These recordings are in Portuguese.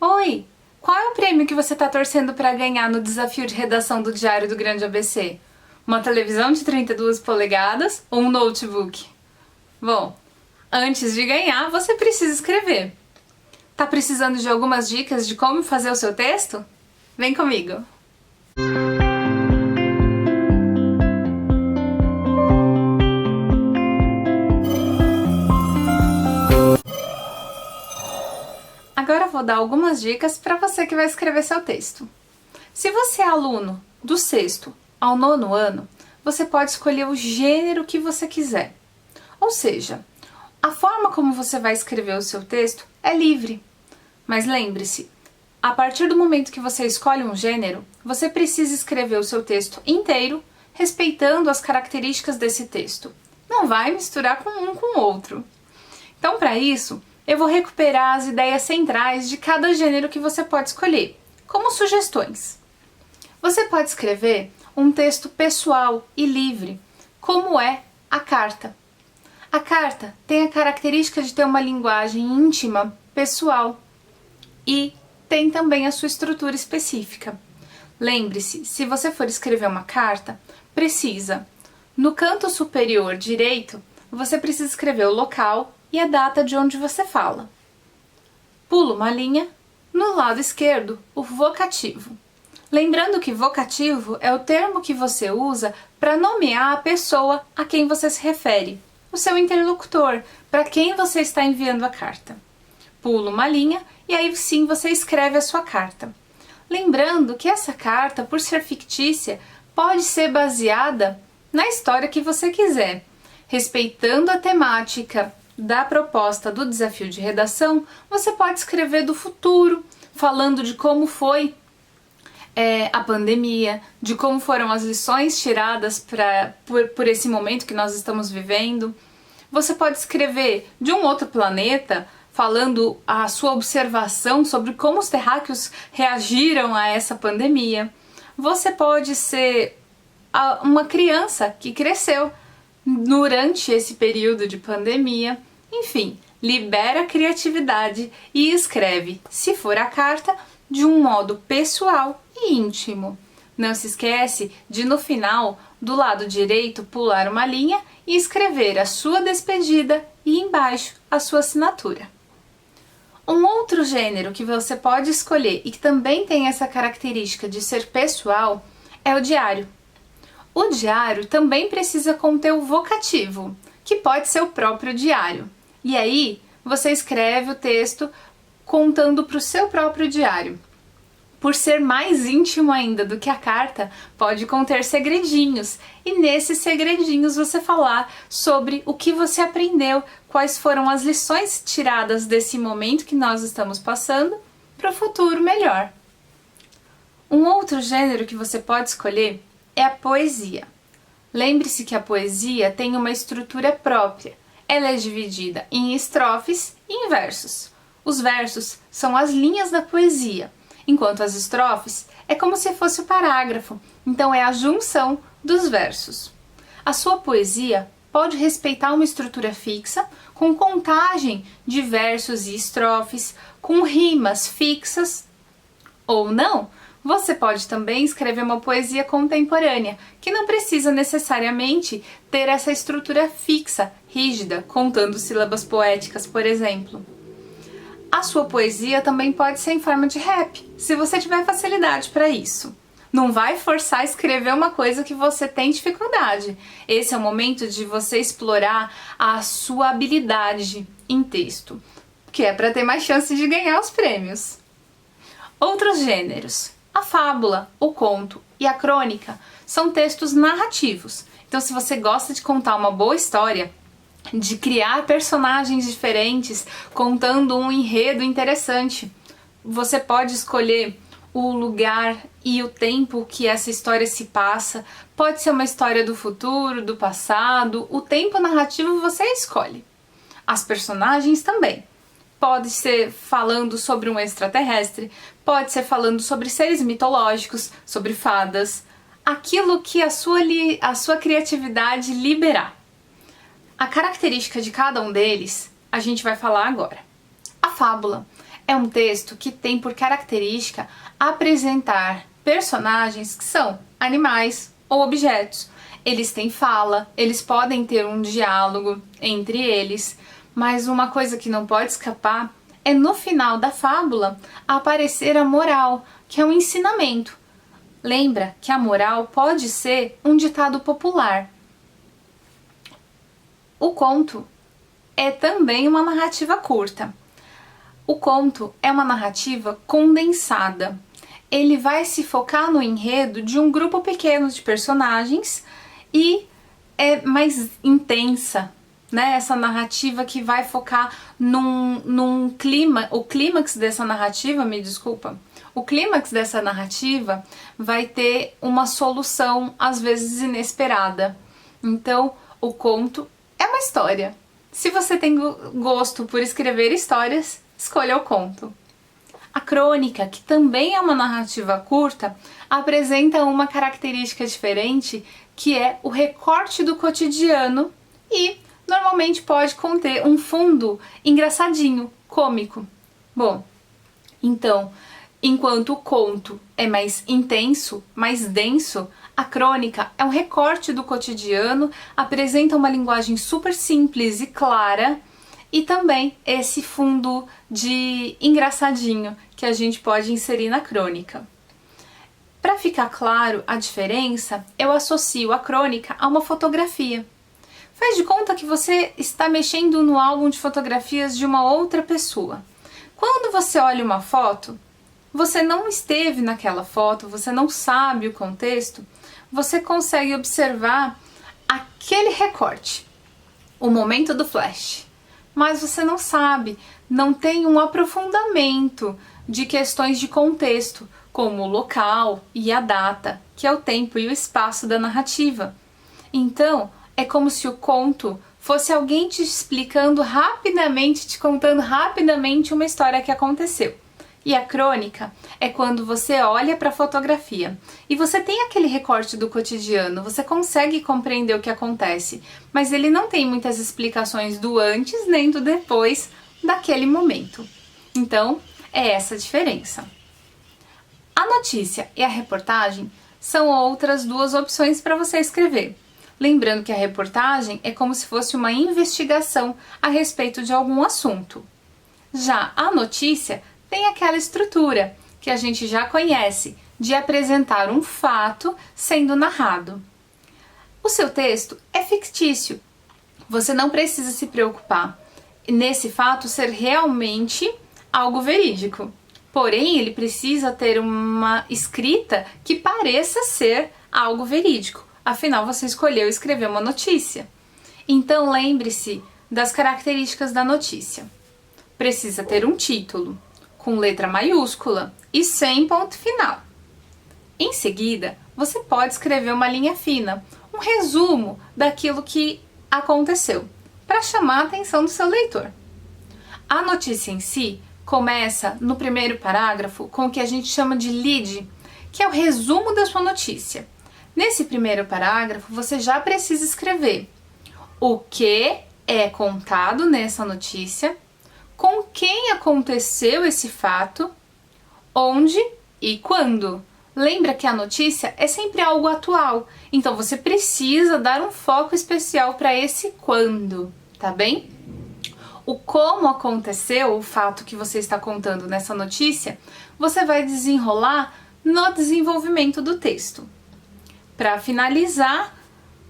Oi! Qual é o prêmio que você está torcendo para ganhar no desafio de redação do Diário do Grande ABC? Uma televisão de 32 polegadas ou um notebook? Bom, antes de ganhar, você precisa escrever. Tá precisando de algumas dicas de como fazer o seu texto? Vem comigo! Agora eu vou dar algumas dicas para você que vai escrever seu texto. Se você é aluno do 6º ao 9º ano, você pode escolher o gênero que você quiser. Ou seja, a forma como você vai escrever o seu texto é livre. Mas lembre-se, a partir do momento que você escolhe um gênero, você precisa escrever o seu texto inteiro, respeitando as características desse texto. Não vai misturar um com o outro. Então, para isso, eu vou recuperar as ideias centrais de cada gênero que você pode escolher, como sugestões. Você pode escrever um texto pessoal e livre, como é a carta. A carta tem a característica de ter uma linguagem íntima, pessoal, e tem também a sua estrutura específica. Lembre-se, se você for escrever uma carta, no canto superior direito, você precisa escrever o local e a data de onde você fala. Pula uma linha, no lado esquerdo, o vocativo. Lembrando que vocativo é o termo que você usa para nomear a pessoa a quem você se refere, o seu interlocutor, para quem você está enviando a carta. Pula uma linha e aí sim você escreve a sua carta. Lembrando que essa carta, por ser fictícia, pode ser baseada na história que você quiser, respeitando a temática da proposta do desafio de redação. Você pode escrever do futuro, falando de como foi a pandemia, de como foram as lições tiradas por esse momento que nós estamos vivendo. Você pode escrever de um outro planeta, falando a sua observação sobre como os terráqueos reagiram a essa pandemia. Você pode ser uma criança que cresceu durante esse período de pandemia. Enfim, libera a criatividade e escreve, se for a carta, de um modo pessoal e íntimo. Não se esquece de, no final, do lado direito, pular uma linha e escrever a sua despedida e embaixo a sua assinatura. Um outro gênero que você pode escolher e que também tem essa característica de ser pessoal é o diário. O diário também precisa conter o vocativo, que pode ser o próprio diário. E aí, você escreve o texto contando para o seu próprio diário. Por ser mais íntimo ainda do que a carta, pode conter segredinhos. E nesses segredinhos você falar sobre o que você aprendeu, quais foram as lições tiradas desse momento que nós estamos passando para o futuro melhor. Um outro gênero que você pode escolher é a poesia. Lembre-se que a poesia tem uma estrutura própria. Ela é dividida em estrofes e em versos. Os versos são as linhas da poesia, enquanto as estrofes é como se fosse o parágrafo, então é a junção dos versos. A sua poesia pode respeitar uma estrutura fixa, com contagem de versos e estrofes, com rimas fixas ou não. Você pode também escrever uma poesia contemporânea, que não precisa necessariamente ter essa estrutura fixa, rígida, contando sílabas poéticas, por exemplo. A sua poesia também pode ser em forma de rap, se você tiver facilidade para isso. Não vai forçar a escrever uma coisa que você tem dificuldade. Esse é o momento de você explorar a sua habilidade em texto, que é para ter mais chance de ganhar os prêmios. Outros gêneros. A fábula, o conto e a crônica são textos narrativos. Então, se você gosta de contar uma boa história, de criar personagens diferentes, contando um enredo interessante, você pode escolher o lugar e o tempo que essa história se passa. Pode ser uma história do futuro, do passado, o tempo narrativo você escolhe. As personagens também. Pode ser falando sobre um extraterrestre, pode ser falando sobre seres mitológicos, sobre fadas, aquilo que a sua criatividade liberar. A característica de cada um deles a gente vai falar agora. A fábula É um texto que tem por característica apresentar personagens que são animais ou objetos. Eles têm fala, eles podem ter um diálogo entre eles, mas uma coisa que não pode escapar é no final da fábula aparecer a moral, que é um ensinamento. Lembra que a moral pode ser um ditado popular. O conto é também uma narrativa curta. O conto é uma narrativa condensada. Ele vai se focar no enredo de um grupo pequeno de personagens e é mais intensa, né? Essa narrativa que vai focar num clima, o clímax dessa narrativa, o clímax dessa narrativa vai ter uma solução, às vezes inesperada. Então, o conto é uma história. Se você tem gosto por escrever histórias, escolha o conto. A crônica, que também é uma narrativa curta, apresenta uma característica diferente, que é o recorte do cotidiano e normalmente pode conter um fundo engraçadinho, cômico. Bom, então, enquanto o conto é mais intenso, mais denso, a crônica é um recorte do cotidiano, apresenta uma linguagem super simples e clara, e também esse fundo de engraçadinho que a gente pode inserir na crônica. Para ficar claro a diferença, eu associo a crônica a uma fotografia. Faz de conta que você está mexendo no álbum de fotografias de uma outra pessoa. Quando você olha uma foto, você não esteve naquela foto, você não sabe o contexto, você consegue observar aquele recorte, o momento do flash. Mas você não sabe, não tem um aprofundamento de questões de contexto, como o local e a data, que é o tempo e o espaço da narrativa. Então, é como se o conto fosse alguém te explicando rapidamente, te contando rapidamente uma história que aconteceu. E a crônica é quando você olha para a fotografia e você tem aquele recorte do cotidiano, você consegue compreender o que acontece, mas ele não tem muitas explicações do antes nem do depois daquele momento. Então, é essa a diferença. A notícia e a reportagem são outras duas opções para você escrever. Lembrando que a reportagem é como se fosse uma investigação a respeito de algum assunto. Já a notícia tem aquela estrutura que a gente já conhece, de apresentar um fato sendo narrado. O seu texto é fictício, você não precisa se preocupar nesse fato ser realmente algo verídico. Porém, ele precisa ter uma escrita que pareça ser algo verídico. Afinal, você escolheu escrever uma notícia. Então, lembre-se das características da notícia. Precisa ter um título, com letra maiúscula e sem ponto final. Em seguida, você pode escrever uma linha fina, um resumo daquilo que aconteceu, para chamar a atenção do seu leitor. A notícia em si começa no primeiro parágrafo com o que a gente chama de lead, que é o resumo da sua notícia. Nesse primeiro parágrafo, você já precisa escrever o que é contado nessa notícia, com quem aconteceu esse fato, onde e quando. Lembra que a notícia é sempre algo atual, então você precisa dar um foco especial para esse quando, tá bem? O como aconteceu o fato que você está contando nessa notícia, você vai desenrolar no desenvolvimento do texto. Para finalizar,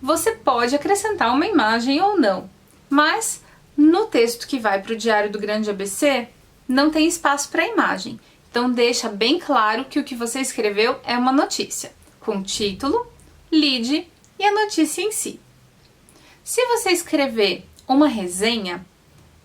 você pode acrescentar uma imagem ou não, mas no texto que vai para o Diário do Grande ABC, não tem espaço para imagem. Então deixa bem claro que o que você escreveu é uma notícia, com título, lead e a notícia em si. Se você escrever uma resenha,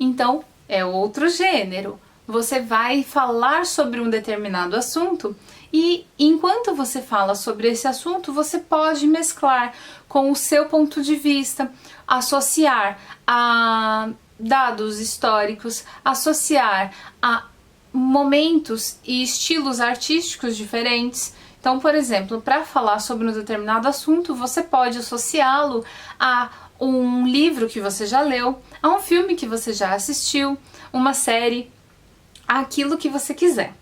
então é outro gênero. Você vai falar sobre um determinado assunto e enquanto você fala sobre esse assunto, você pode mesclar com o seu ponto de vista, associar a dados históricos, associar a momentos e estilos artísticos diferentes. Então, por exemplo, para falar sobre um determinado assunto, você pode associá-lo a um livro que você já leu, a um filme que você já assistiu, uma série, àquilo que você quiser.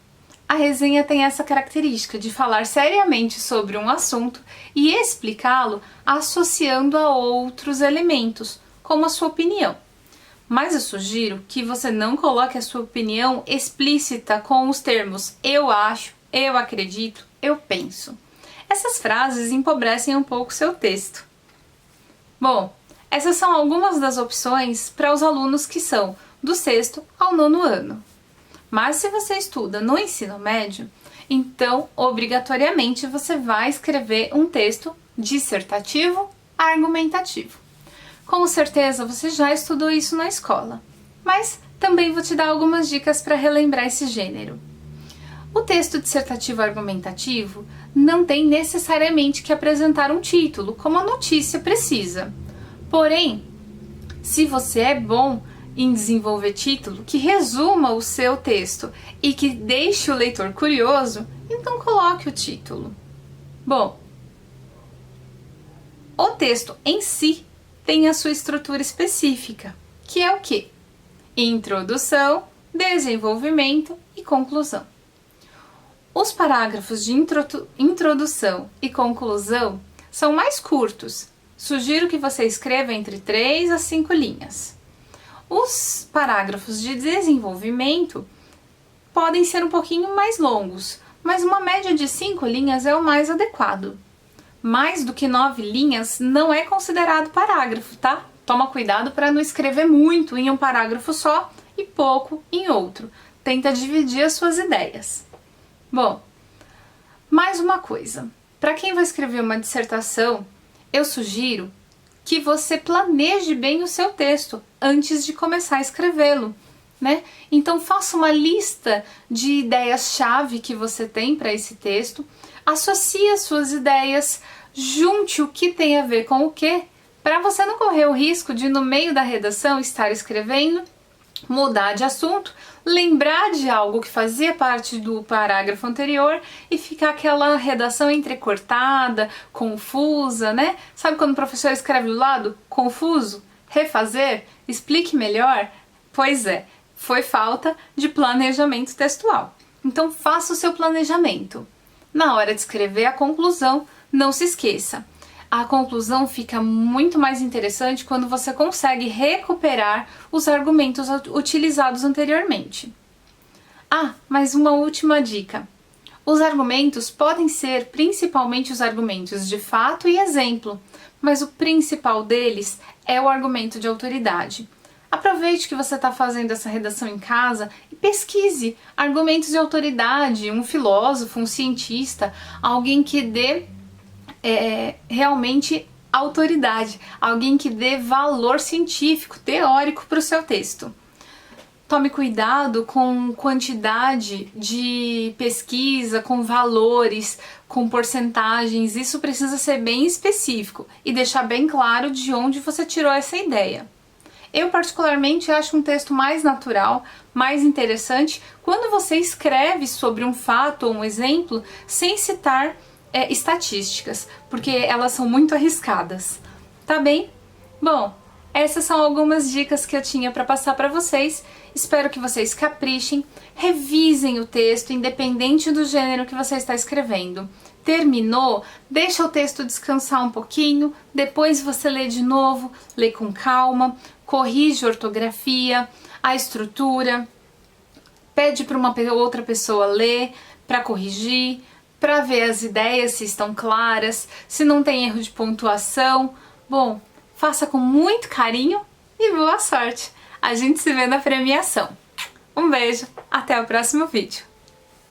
A resenha tem essa característica de falar seriamente sobre um assunto e explicá-lo associando a outros elementos, como a sua opinião. Mas eu sugiro que você não coloque a sua opinião explícita com os termos eu acho, eu acredito, eu penso. Essas frases empobrecem um pouco seu texto. Bom, essas são algumas das opções para os alunos que são do 6º ao 9º ano. Mas se você estuda no ensino médio, então obrigatoriamente você vai escrever um texto dissertativo argumentativo. Com certeza você já estudou isso na escola, mas também vou te dar algumas dicas para relembrar esse gênero. O texto dissertativo argumentativo não tem necessariamente que apresentar um título, como a notícia precisa. Porém, se você é bom em desenvolver título que resuma o seu texto e que deixe o leitor curioso, então coloque o título. Bom, o texto em si tem a sua estrutura específica, que é o quê? Introdução, desenvolvimento e conclusão. Os parágrafos de introdução e conclusão são mais curtos. Sugiro que você escreva entre 3 a 5 linhas. Os parágrafos de desenvolvimento podem ser um pouquinho mais longos, mas uma média de 5 linhas é o mais adequado. Mais do que 9 linhas não é considerado parágrafo, tá? Toma cuidado para não escrever muito em um parágrafo só e pouco em outro. Tenta dividir as suas ideias. Bom, mais uma coisa. Para quem vai escrever uma dissertação, eu sugiro que você planeje bem o seu texto antes de começar a escrevê-lo, né? Então faça uma lista de ideias-chave que você tem para esse texto, associe as suas ideias, junte o que tem a ver com o que, para você não correr o risco de no meio da redação estar escrevendo, mudar de assunto, lembrar de algo que fazia parte do parágrafo anterior e ficar aquela redação entrecortada, confusa, né? Sabe quando o professor escreve do lado, confuso? Refazer? Explique melhor? Pois é, foi falta de planejamento textual. Então faça o seu planejamento. Na hora de escrever a conclusão, não se esqueça. A conclusão fica muito mais interessante quando você consegue recuperar os argumentos utilizados anteriormente. Ah, mas uma última dica. Os argumentos podem ser principalmente os argumentos de fato e exemplo, mas o principal deles é o argumento de autoridade. Aproveite que você está fazendo essa redação em casa e pesquise argumentos de autoridade, um filósofo, um cientista, alguém que dê realmente autoridade, alguém que dê valor científico, teórico para o seu texto. Tome cuidado com quantidade de pesquisa, com valores, com porcentagens, isso precisa ser bem específico e deixar bem claro de onde você tirou essa ideia. Eu particularmente acho um texto mais natural, mais interessante, quando você escreve sobre um fato ou um exemplo sem citar estatísticas, porque elas são muito arriscadas. Tá bem? Bom, essas são algumas dicas que eu tinha para passar para vocês. Espero que vocês caprichem, revisem o texto, independente do gênero que você está escrevendo. Terminou? Deixa o texto descansar um pouquinho, depois você lê de novo, lê com calma, corrige a ortografia, a estrutura, pede para uma outra pessoa ler, para corrigir, para ver as ideias se estão claras, se não tem erro de pontuação. Bom, faça com muito carinho e boa sorte! A gente se vê na premiação. Um beijo, até o próximo vídeo!